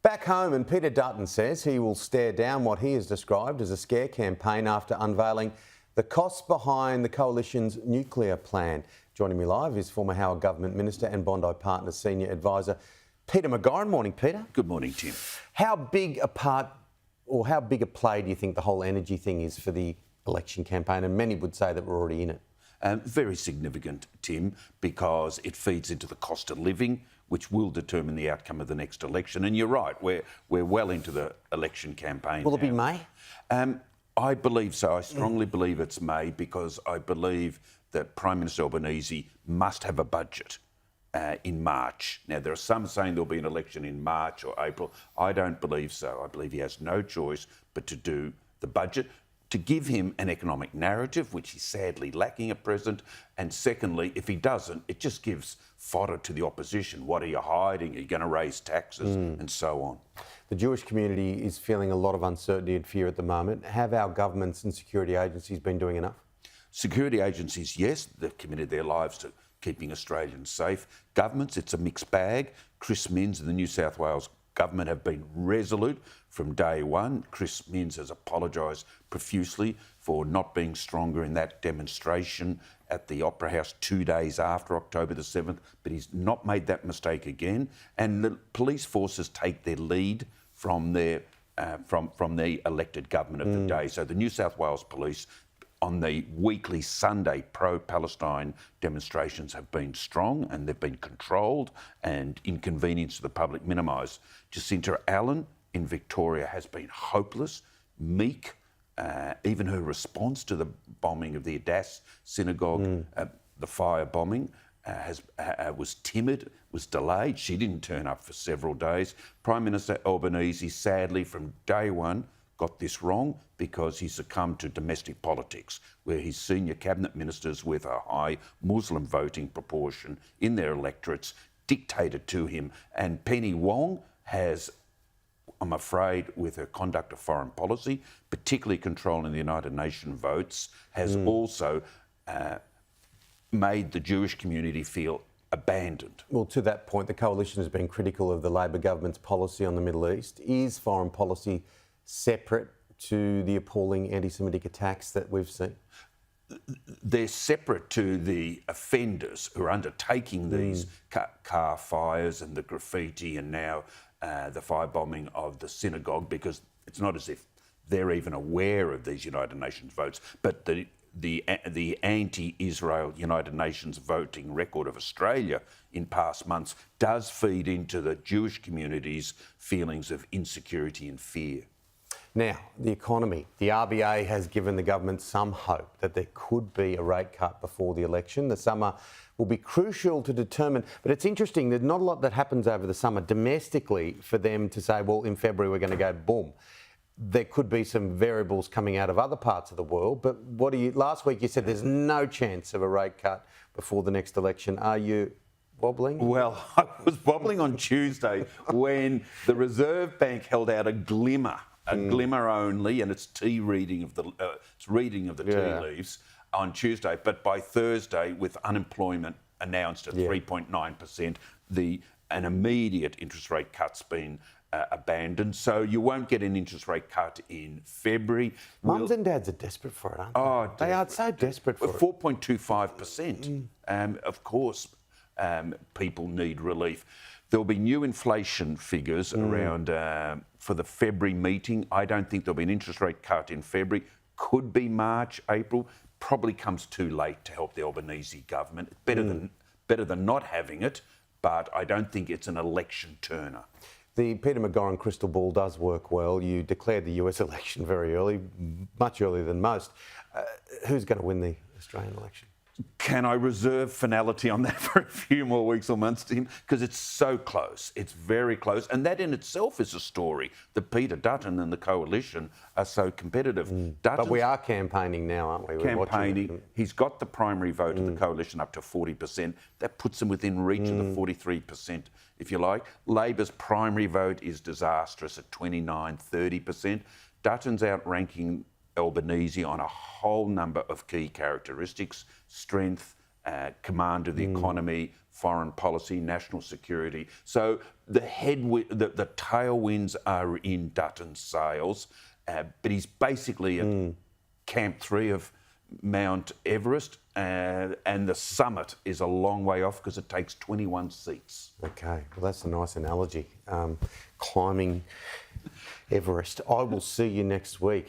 Back home, and Peter Dutton says he will stare down what he has described as a scare campaign after unveiling the costs behind the Coalition's nuclear plan. Joining me live is former Howard Government Minister and Bondi Partners Senior Advisor, Peter McGauran. Morning, Peter. Good morning, Tim. How big a part or how big a play do you think the whole energy thing is for the election campaign? And many would say that we're already in it. Very significant, Tim, because it feeds into the cost of living, which will determine the outcome of the next election. And you're right, we're well into the election campaign. Will it be May? I believe so. I strongly believe it's May because I believe that Prime Minister Albanese must have a budget in March. Now, there are some saying there'll be an election in March or April. I don't believe so. I believe he has no choice but to do the budget, to give him an economic narrative, which he's sadly lacking at present. And secondly, if he doesn't, it just gives fodder to the opposition. What are you hiding? Are you going to raise taxes? And so on. The Jewish community is feeling a lot of uncertainty and fear at the moment. Have our governments and security agencies been doing enough? Security agencies, yes, they've committed their lives to keeping Australians safe. Governments, it's a mixed bag. Chris Minns and the New South Wales government have been resolute from day one. Chris Minns has apologised profusely for not being stronger in that demonstration at the Opera House 2 days after October the 7th, but he's not made that mistake again. And the police forces take their lead from their from the elected government of the day. So the New South Wales Police on the weekly Sunday pro-Palestine demonstrations have been strong and they've been controlled and inconvenience to the public minimised. Jacinta Allen in Victoria has been hopeless, meek. Even her response to the bombing of the Adass synagogue, the fire bombing, was timid, was delayed. She didn't turn up for several days. Prime Minister Albanese, sadly, from day one, got this wrong because he succumbed to domestic politics, where his senior cabinet ministers with a high Muslim voting proportion in their electorates dictated to him. And Penny Wong has, I'm afraid, with her conduct of foreign policy, particularly controlling the United Nations votes, has also made the Jewish community feel abandoned. Well, to that point, the Coalition has been critical of the Labor government's policy on the Middle East. Is foreign policy separate to the appalling anti-Semitic attacks that we've seen? They're separate to the offenders who are undertaking these car fires and the graffiti and now the firebombing of the synagogue, because it's not as if they're even aware of these United Nations votes, but the anti-Israel United Nations voting record of Australia in past months does feed into the Jewish community's feelings of insecurity and fear. Now, the economy. The RBA has given the government some hope that there could be a rate cut before the election. The summer will be crucial to determine, but it's interesting, there's not a lot that happens over the summer domestically for them to say, well, in February we're going to go boom. There could be some variables coming out of other parts of the world, but last week you said there's no chance of a rate cut before the next election. Are you wobbling? Well, I was wobbling on Tuesday when the Reserve Bank held out a glimmer only, and it's reading of the tea leaves on Tuesday. But by Thursday, with unemployment announced at 3.9%, an immediate interest rate cut's been abandoned. So you won't get an interest rate cut in February. Mums and dads are desperate for it, aren't they? Oh, they are so desperate for it. 4.25%. Of course, people need relief. There'll be new inflation figures around for the February meeting. I don't think there'll be an interest rate cut in February. Could be March, April. Probably comes too late to help the Albanese government. Better than not having it, but I don't think it's an election turner. The Peter McGauran crystal ball does work well. You declared the US election very early, much earlier than most. Who's going to win the Australian election? Can I reserve finality on that for a few more weeks or months, Tim? Because it's so close. It's very close. And that in itself is a story that Peter Dutton and the Coalition are so competitive. But we are campaigning now, aren't we? Campaigning. He's got the primary vote of the Coalition up to 40%. That puts him within reach of the 43%, if you like. Labor's primary vote is disastrous at 29-30%. Dutton's outranking Albanese on a whole number of key characteristics: strength, command of the economy, foreign policy, national security. So the tailwinds are in Dutton's sails, but he's basically at Camp 3 of Mount Everest, and the summit is a long way off because it takes 21 seats. Okay, well, that's a nice analogy. Climbing Everest. I will see you next week.